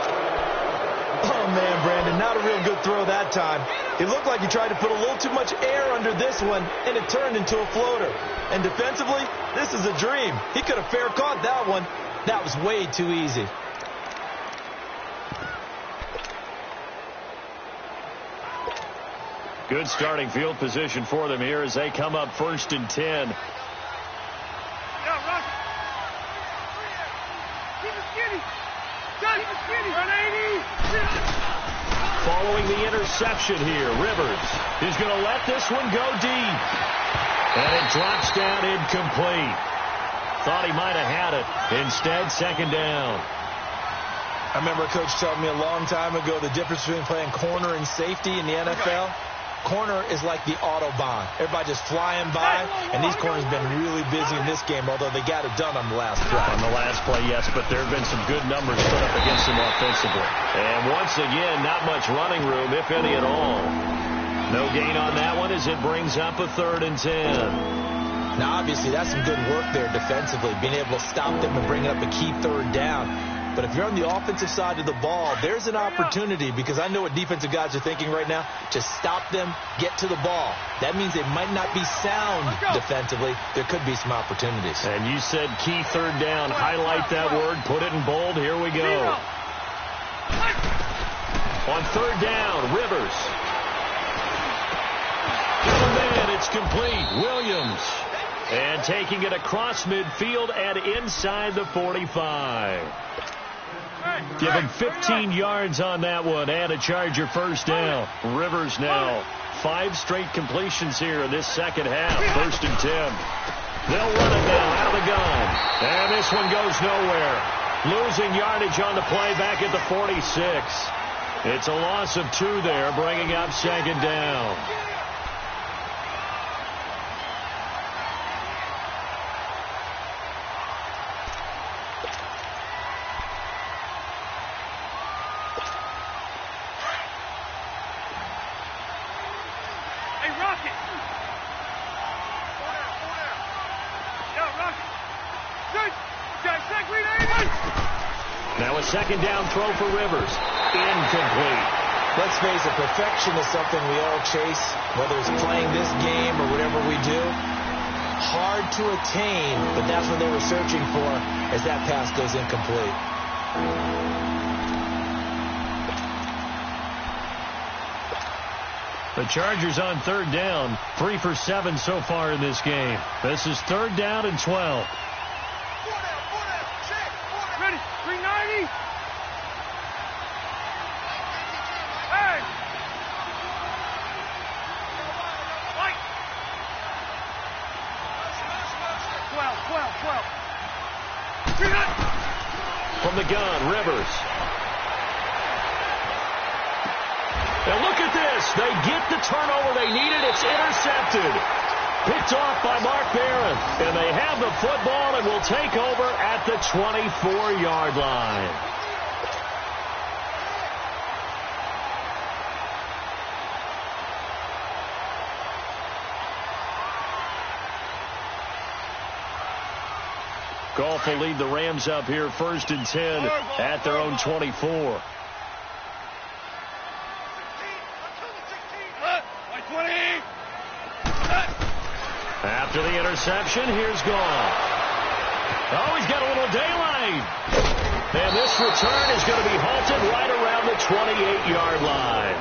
Oh, man, Brandon, not a real good throw that time. It looked like he tried to put a little too much air under this one, and it turned into a floater. And defensively, this is a dream. He could have fair caught that one. That was way too easy. Good starting field position for them here as they come up 1st and 10. Following the interception here, Rivers is going to let this one go deep. And it drops down incomplete. Thought he might have had it. Instead, 2nd down. I remember a coach telling me a long time ago the difference between playing corner and safety in the NFL. Corner is like the Autobahn. Everybody just flying by, and these corners have been really busy in this game, although they got it done on the last drive. On the last play, yes, but there have been some good numbers put up against them offensively. And once again, not much running room, if any at all. No gain on that one as it brings up a 3rd and 10. Now, obviously, that's some good work there defensively, being able to stop them and bring up a key 3rd down. But if you're on the offensive side of the ball, there's an opportunity, because I know what defensive guys are thinking right now, to stop them, get to the ball. That means they might not be sound defensively. There could be some opportunities. And you said key 3rd down. Highlight that word. Put it in bold. Here we go. On 3rd down, Rivers. And it's complete. Williams. And taking it across midfield and inside the 45. Give him 15 yards on that one and a Charger first down. Rivers now 5 straight completions here in this second half. 1st and 10. They'll run it now out of the gun. And this one goes nowhere. Losing yardage on the play back at the 46. It's a loss of 2 there, bringing up 2nd down. Now a 2nd down throw for Rivers. Incomplete. Let's face it, perfection is something we all chase, whether it's playing this game or whatever we do. Hard to attain, but that's what they were searching for as that pass goes incomplete. The Chargers on 3rd down, 3 for 7 so far in this game. This is 3rd down and 12. Ready, 390. Hey. White. 12. From the gun, Rivers. And look at this. They get the turnover they needed. It's intercepted. Picked off by Mark Barron. And they have the football and will take over at the 24-yard line. Goff will lead the Rams up here 1st and 10 at their own 24. After the interception, here's Goff. Oh, he's got a little daylight. And this return is going to be halted right around the 28-yard line.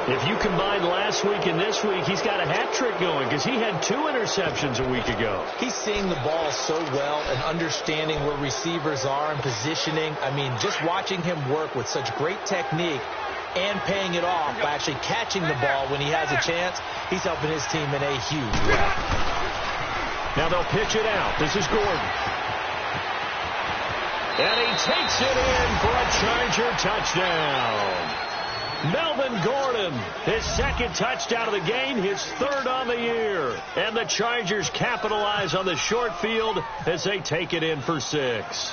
If you combine last week and this week, he's got a hat trick going because he had 2 interceptions a week ago. He's seeing the ball so well and understanding where receivers are and positioning. I mean, just watching him work with such great technique and paying it off by actually catching the ball when he has a chance, he's helping his team in a huge way. Now they'll pitch it out. This is Gordon. And he takes it in for a Charger touchdown. Melvin Gordon, his 2nd touchdown of the game, his 3rd on the year. And the Chargers capitalize on the short field as they take it in for 6.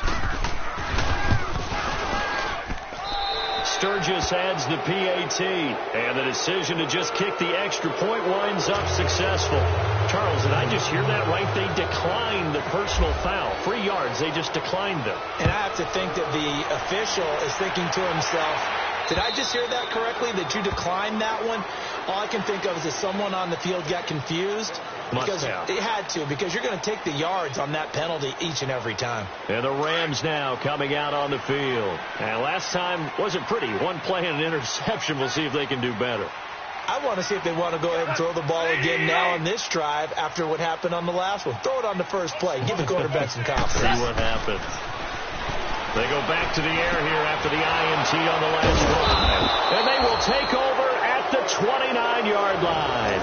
Sturgis adds the PAT, and the decision to just kick the extra point winds up successful. Charles, did I just hear that right? They declined the personal foul. 3 yards, they just declined them. And I have to think that the official is thinking to himself, did I just hear that correctly, that you declined that one? All I can think of is that someone on the field got confused. Because it had to, because you're going to take the yards on that penalty each and every time. And the Rams now coming out on the field. And last time wasn't pretty. 1 play and an interception. We'll see if they can do better. I want to see if they want to go ahead and throw the ball again now on this drive after what happened on the last one. Throw it on the first play. Give the quarterback some confidence. See what happens. They go back to the air here after the INT on the last drive. And they will take over at the 29-yard line.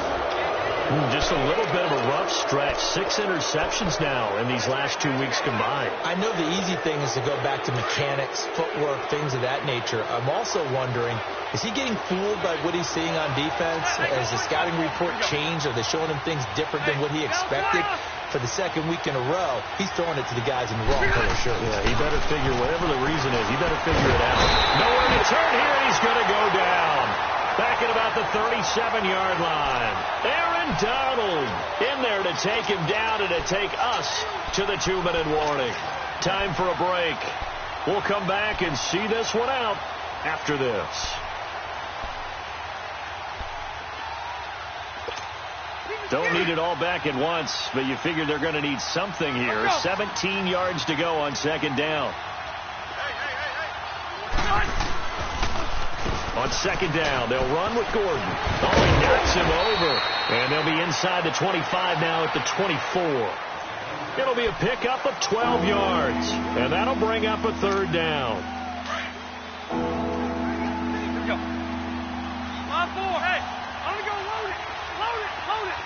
Just a little bit of a rough stretch. 6 interceptions now in these last 2 weeks combined. I know the easy thing is to go back to mechanics, footwork, things of that nature. I'm also wondering, is he getting fooled by what he's seeing on defense? Has the scouting report changed? Are they showing him things different than what he expected? For the 2nd week in a row, he's throwing it to the guys in the wrong color shirts. Yeah, he better figure, whatever the reason is, he better figure it out. Nowhere to turn here, and he's going to go down. Back at about the 37-yard line. Aaron Donald in there to take him down and to take us to the 2-minute warning. Time for a break. We'll come back and see this one out after this. Don't need it all back at once, but you figure they're going to need something here. 17 yards to go on 2nd down. On 2nd down, they'll run with Gordon. Oh, he knocks him over. And they'll be inside the 25 now at the 24. It'll be a pickup of 12 yards. And that'll bring up a 3rd down. Here we go. 5-4. Hey, I'm going to go load it. Load it. Load it.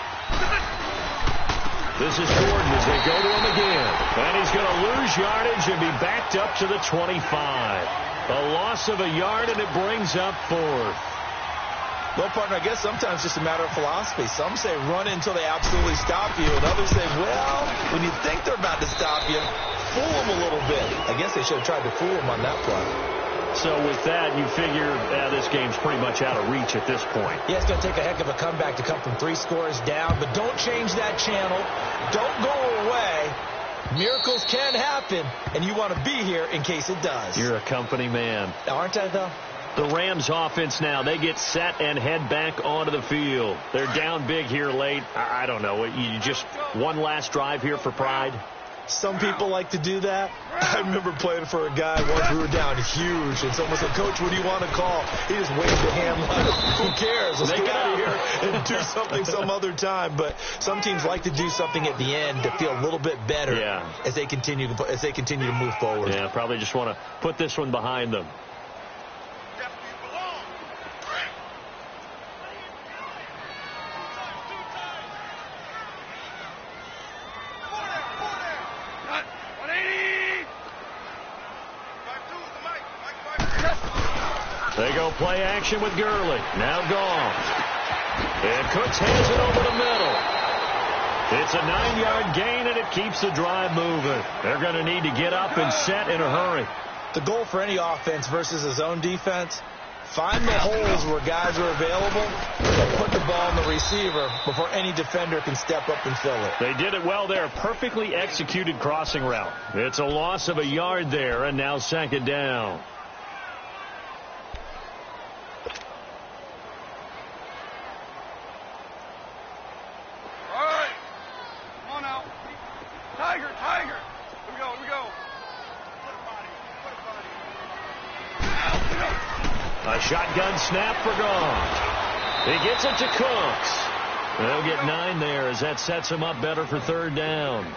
This is Gordon as they go to him again. And he's going to lose yardage and be backed up to the 25. A loss of a yard, and it brings up 4th. Well, partner, I guess sometimes it's just a matter of philosophy. Some say run until they absolutely stop you, and others say, well, when you think they're about to stop you, fool them a little bit. I guess they should have tried to fool them on that play. So with that, you figure this game's pretty much out of reach at this point. Yeah, it's going to take a heck of a comeback to come from 3 scores down, but don't change that channel. Don't go away. Miracles can happen, and you want to be here in case it does. You're a company man. Aren't I, though? The Rams offense now, they get set and head back onto the field. They're down big here late. I don't know. You just one last drive here for pride? Some people like to do that. I remember playing for a guy once we were down huge, and someone said, Coach, what do you want to call? He just waved the hand like, who cares? Let's get out of here and do something some other time. But some teams like to do something at the end to feel a little bit better as they continue to move forward. Yeah, probably just want to put this one behind them. They go play action with Gurley. Now Goff. And Cooks hands it over the middle. It's a 9-yard gain, and it keeps the drive moving. They're going to need to get up and set in a hurry. The goal for any offense versus his own defense Find the holes where guys are available and put the ball in the receiver before any defender can step up and fill it. They did it well there. Perfectly executed crossing route. It's a loss of a yard there, and now second down. All right. Come on now. Tiger, Tiger. Here we go, here we go. Put a body, put a body. A shotgun snap for Gaunt. He gets it to Cooks. They'll get 9 there as that sets him up better for third down.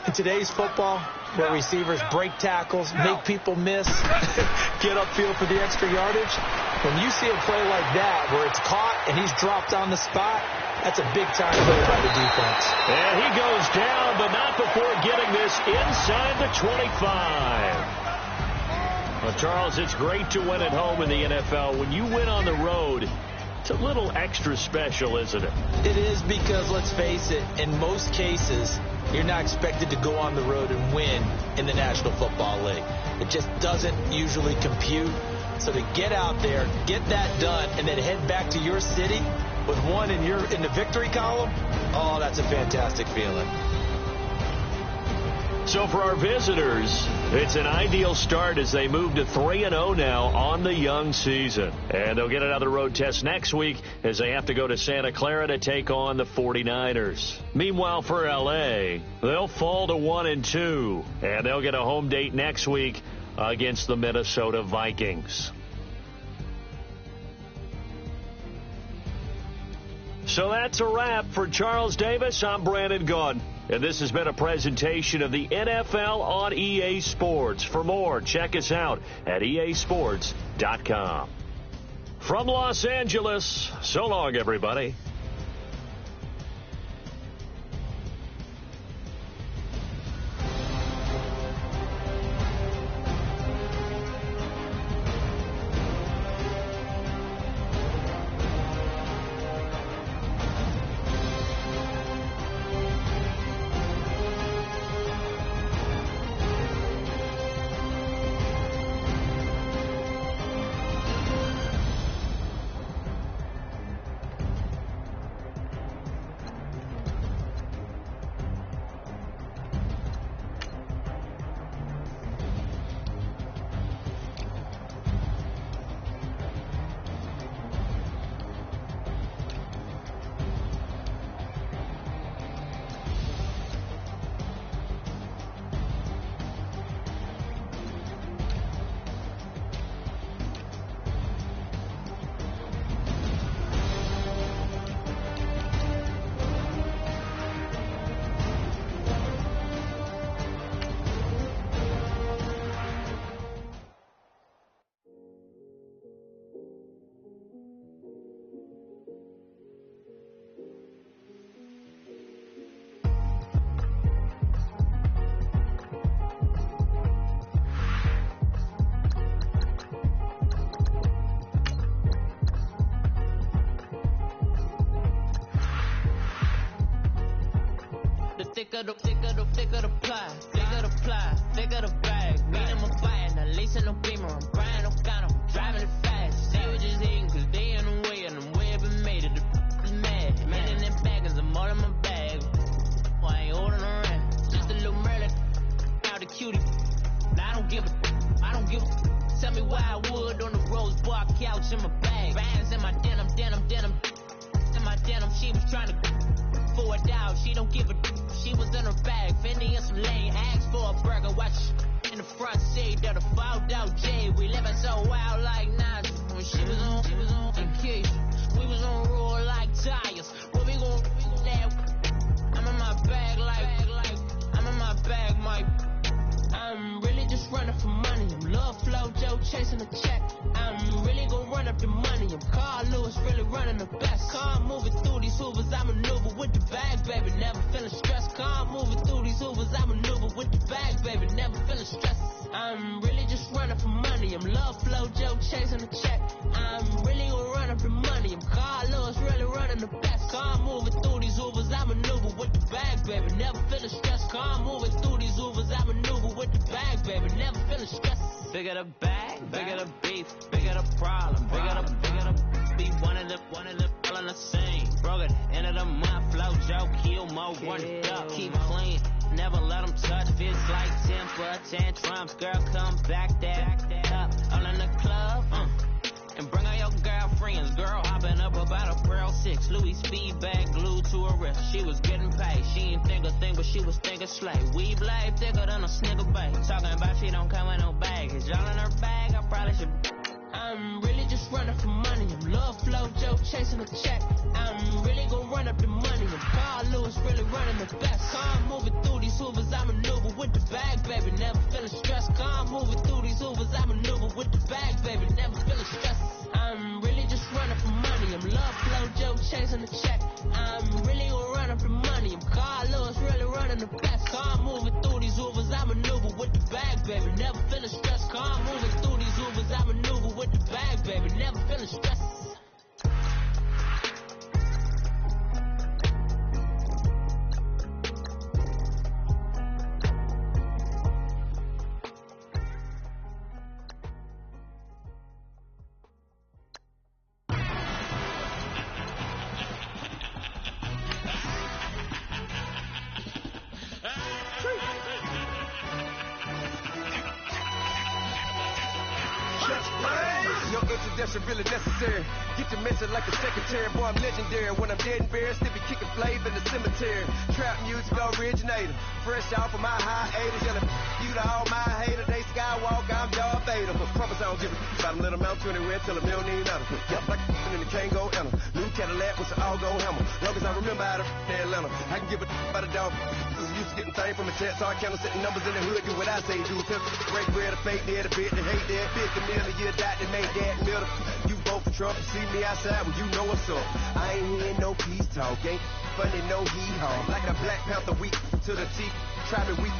In today's football, where receivers break tackles, make people miss, get upfield for the extra yardage, when you see a play like that where it's caught and he's dropped on the spot, that's a big-time play by the defense. And he goes down, but not before getting this inside the 25. Well, Charles, it's great to win at home in the NFL. When you win on the road, it's a little extra special, isn't it? It is, because, let's face it, in most cases, you're not expected to go on the road and win in the National Football League. It just doesn't usually compute. So to get out there, get that done, and then head back to your city with one in the victory column, oh, that's a fantastic feeling. So for our visitors, it's an ideal start as they move to 3-0 now on the young season. And they'll get another road test next week as they have to go to Santa Clara to take on the 49ers. Meanwhile, for L.A., they'll fall to 1-2, and they'll get a home date next week against the Minnesota Vikings. So that's a wrap. For Charles Davis, I'm Brandon Gaudin. And this has been a presentation of the NFL on EA Sports. For more, check us out at easports.com. From Los Angeles, so long, everybody. Thicker the ply, thicker the bag. Mean I'm a fire, now lacing no beamer. I'm Brian O'Connor, I'm driving it fast. They were just hating cause they in the way, and I'm way up and made it. The is mad. Man in them baggers, I'm all in my bag. Well, I ain't holding around. Just a little Merlin, out the cutie. Now I don't give a. Tell me why I would on the rose bar couch in my bag. Bands in my denim. In my denim, she was trying to for it out. She don't give a. She was in her bag, Fendi and some lane, asked for a burger, watch in the front seat of the fouled out J. We living so wild like Nazi. When she was on vacation, we was on roll like tires. What we gon' I'm in my bag like I'm in my bag, Mike. I'm really just running for money. I'm Love Flow Joe chasing a check. I'm really gon' run up the money. I'm Carl Lewis, really running the best. Car moving through these hoovers, I maneuver with the bag, baby. Never feeling stressed. Car moving through these hoovers, I maneuver with the bag, baby. Never feeling stressed. I'm really just running for money. I'm Love Flow Joe chasing a check. I'm really gon' run up the money. I'm Carl Lewis, really running the best. Car moving through these hoovers, I maneuver with the bag, baby. Never feeling stressed. Car moving through these hoovers, I maneuver with the bag, baby. Never feeling stressed. Figure the bag. Bigger the beef, bigger the problem, bigger the be one of the all on the scene. Broke at the end of the month, flow Joe, kill more, run it up, keep clean. Never let them touch, feels like temper tantrums. Girl, come back that up, all in the club, and bring all your girlfriends. Girl, hopping up about a Pearl 6, Louis speed bag glued to her wrist. She was getting paid, she ain't think a thing, but she was thinking slay. We blade thicker than a snigger bag. Talking about she don't come with no baggage. All in her bag, I probably should. I'm really just running for money. I'm love flow Joe chasing a check. I'm really gonna run up the money. I'm Carl Lewis really running the best. Calm moving through these hoovers, I maneuver with the bag, baby. Never feeling stressed. Calm moving through these hoovers, I maneuver with the bag, baby. Never feeling stressed. I'm really just running for money. I'm love flow Joe chasing the check. I'm really gonna run up the money. I'm Carl Lewis really running the best. Calm moving through these hoovers, I maneuver with the bag, baby. Never feeling stressed. Calm moving through these hoovers, I maneuver with the bag, baby. Never feeling stressed. No introduction really necessary. Get your message like a secretary. Boy, I'm legendary. When I'm dead and buried, still be kicking flavor in the cemetery. Trap music originator. Fresh off of my hiatus. Yelling you to all my haters. They skywalk, I'm Darth Vader. But promise I don't give a about them. Let them out to anywhere till a million ain't out. Yep, like and the can't go enter. New Cadillac with an all-go hammer. Long as I remember out of Atlanta. I can give a about a dog. Used to getting things from a text. So I count setting numbers in the hood. Do what I say do. Break bread, a fake dead, a bit, they hate that. 50 million, you died, they made that middle. You vote for Trump, you see me outside, well, you know what's up. I ain't hearing no peace talk, ain't funny, no hee-haw. Like a Black Panther weak to the teeth, try me weak.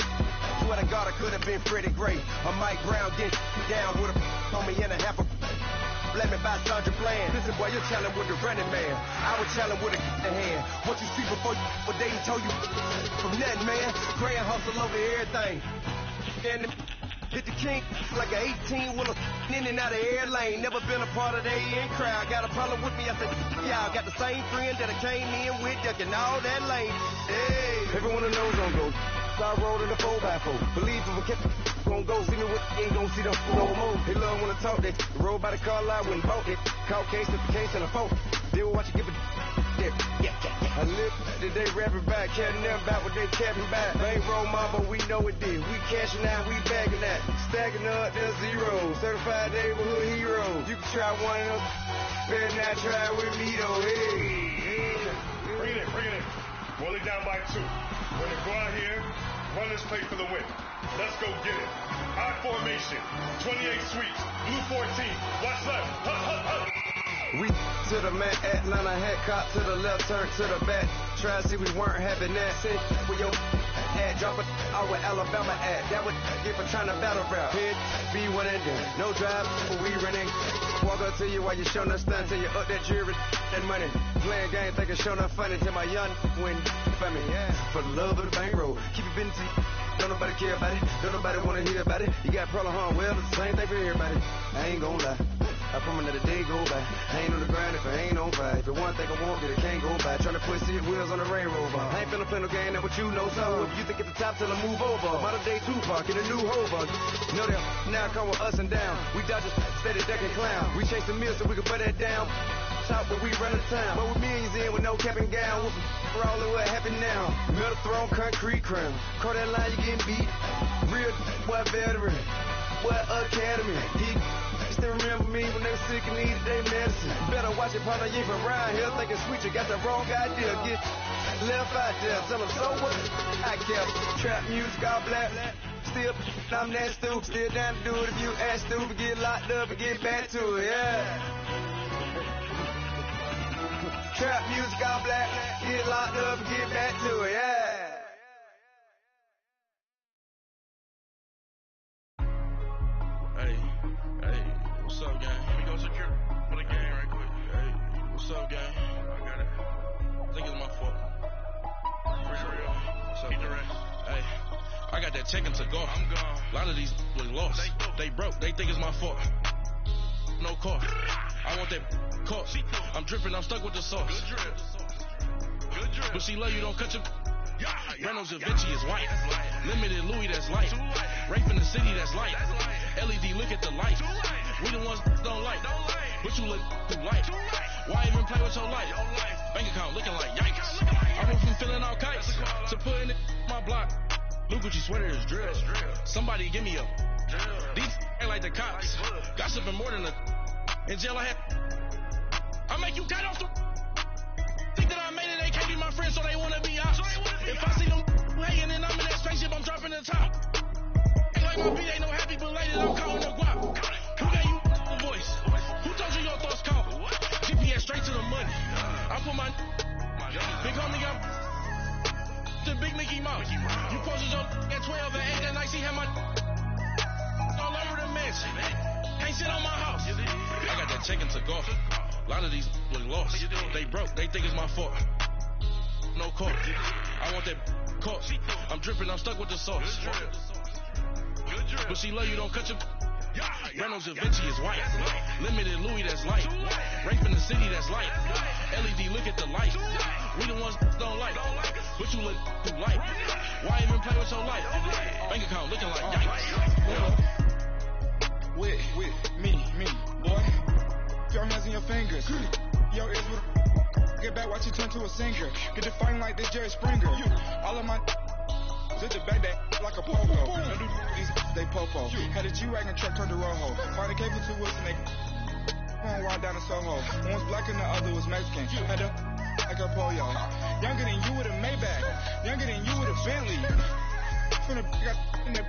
Swear to God, I could have been Freddie Gray. Or Mike Brown, get down with a on me and a half a. Let me buy Sandra Bland. Listen, boy, you're challenged with the running man. I was challenged with a hand. What you see before you, what they told you from nothing, man. Grand hustle over everything. And hit the king like an 18-wheeler in and out of air lane. Never been a part of the in crowd. Got a problem with me, I said, y'all got the same friend that I came in with, ducking all that lane. Hey, everyone that knows on go. I rolled in the 4x4. Believe if we kept gon' go. See me with ain't gon' see them no more. They love when I talk. They roll by the car lot when bought it. Caught case after case and a phone. They will watch you give it. Yeah. I live today rapping back, caring them about what they capping back. Bankroll mama, we know it did. We cashing out, we bagging that. Stacking up, there's zero. Certified neighborhood heroes. You can try one of them. Better not try with me though. Hey. Bring it in. Roll it down by 2. We're gonna go out here, run this play for the win. Let's go get it. I formation, 28 sweeps, blue 14. Watch left. Hup. We to the man, Atlanta hat cop to the left, turn to the back. Try to see we weren't having that. Sit with your ad, drop it out with Alabama ad. That would get for trying to battle rap. Head, be one and done. No drive, we running. Walk up to you while you showing us stunt till you up that jewelry and money. Playing game, thinking showing up funny till my young win for me. Yeah. For the love of the bankroll, keep it busy. Don't nobody care about it. Don't nobody wanna hear about it. You got problem, huh? Well, it's the same thing for everybody. I ain't gonna lie. I promise that a day go by. I ain't on the grind if I ain't on fire. If it one thing I want, then it can't go by. Trying to put seat wheels on the railroad bar. I ain't finna play no game, that what you know. So if you think it's the top till I move over. Modern day Tupac in a new Hova. Know that now come with us and down. We dodge a steady deck and clown. We chase the meal so we can put that down. Top, but we run the town. But with millions in with no cap and gown. We're all in what happened now. Metal throne, concrete crown. Call that line, you getting beat. Real what veteran. What academy. He still remember me when they were sick and needed their medicine. Better watch it, partner, you from around here thinking sweet, you got the wrong idea. Get left out there, tell them so what I kept. Trap music, all black. Still, I'm that stupid. Still down to do it if you ask stupid. Get locked up and get back to it, yeah. Trap music, all black. Get locked up and get back to it, yeah. Hey, what's up, gang? Let me go secure for the game right quick. Hey, what's up, gang? I got it. I think it's my fault. For real. What's up, the rest? Hey, I got that check into golf. I'm gone. A lot of these was lost. They broke. They think it's my fault. No car. I want that caught. I'm dripping. I'm stuck with the sauce. Good drip. But she love you. Don't cut your. Reynolds and Vinci is white. Limited Louis, that's light. Rape in the city, that's light. LED, look at the light. We the ones don't like. But you look too light. Why even play with your life? Bank account looking like yikes. I went from filling out kites to putting it in my block. Blue Gucci sweater is drill. Somebody give me a. These ain't like the cops. Gossiping more than a. In jail I had. I make you cut off the. Think that I made it, they can't be my friends, so they wanna be out. If I see them hanging and I'm in that spaceship, I'm dropping the top. Ain't like my beat, ain't no happy belated, I'm calling the guap. Who gave you the voice? Who told you your thoughts count? GPS straight to the money. I put my big homie got the big Mickey Mouse. You posted your at 12 and 8 that night, she had my all over the mansion. Can't sit on my house. I got that check into golf. A lot of these was lost. They broke. They think it's my fault. No car. I want that caught. I'm dripping. I'm stuck with the sauce. But she love you. Don't cut your. Reynolds and Vinci is white. Limited Louis, that's light. Rape in the city, that's light. LED, look at the light. We the ones don't like. But you look too light. Why even play with your life? Bank account looking like yikes. With me, boy. Your hands in your fingers. Your ears with get back, watch you turn to a singer. Get to fighting like this Jerry Springer. All of my sit the back that like a pogo. No do these they popo. Had a G-Wagon truck turned to Rojo. Find a cable to us and they going wild down in Soho. One was black and the other was Mexican. Had a like a pollo. Younger than you with a Maybach. Younger than you with a Bentley. From the got in the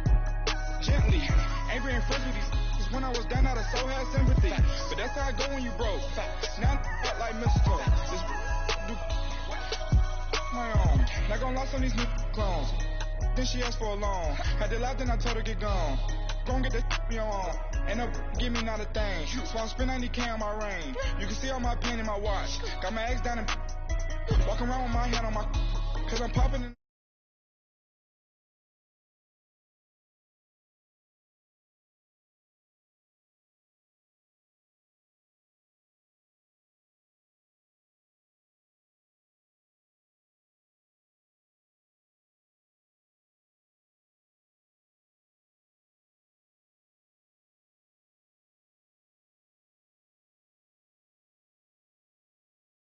gently. Ain't being friends with these. When I was down, I so had sympathy. But that's how I go when you broke. Now I'm like mistletoe. This my own. Not gonna lost on these new clones. Then she asked for a loan. Had to laugh, then I told her get gone. Gon' get that me on. Ain't no give me not a thing. So I'm spending 90K on my ring. You can see all my pain in my watch. Got my ex down and walking around with my hand on my. Cause I'm popping in.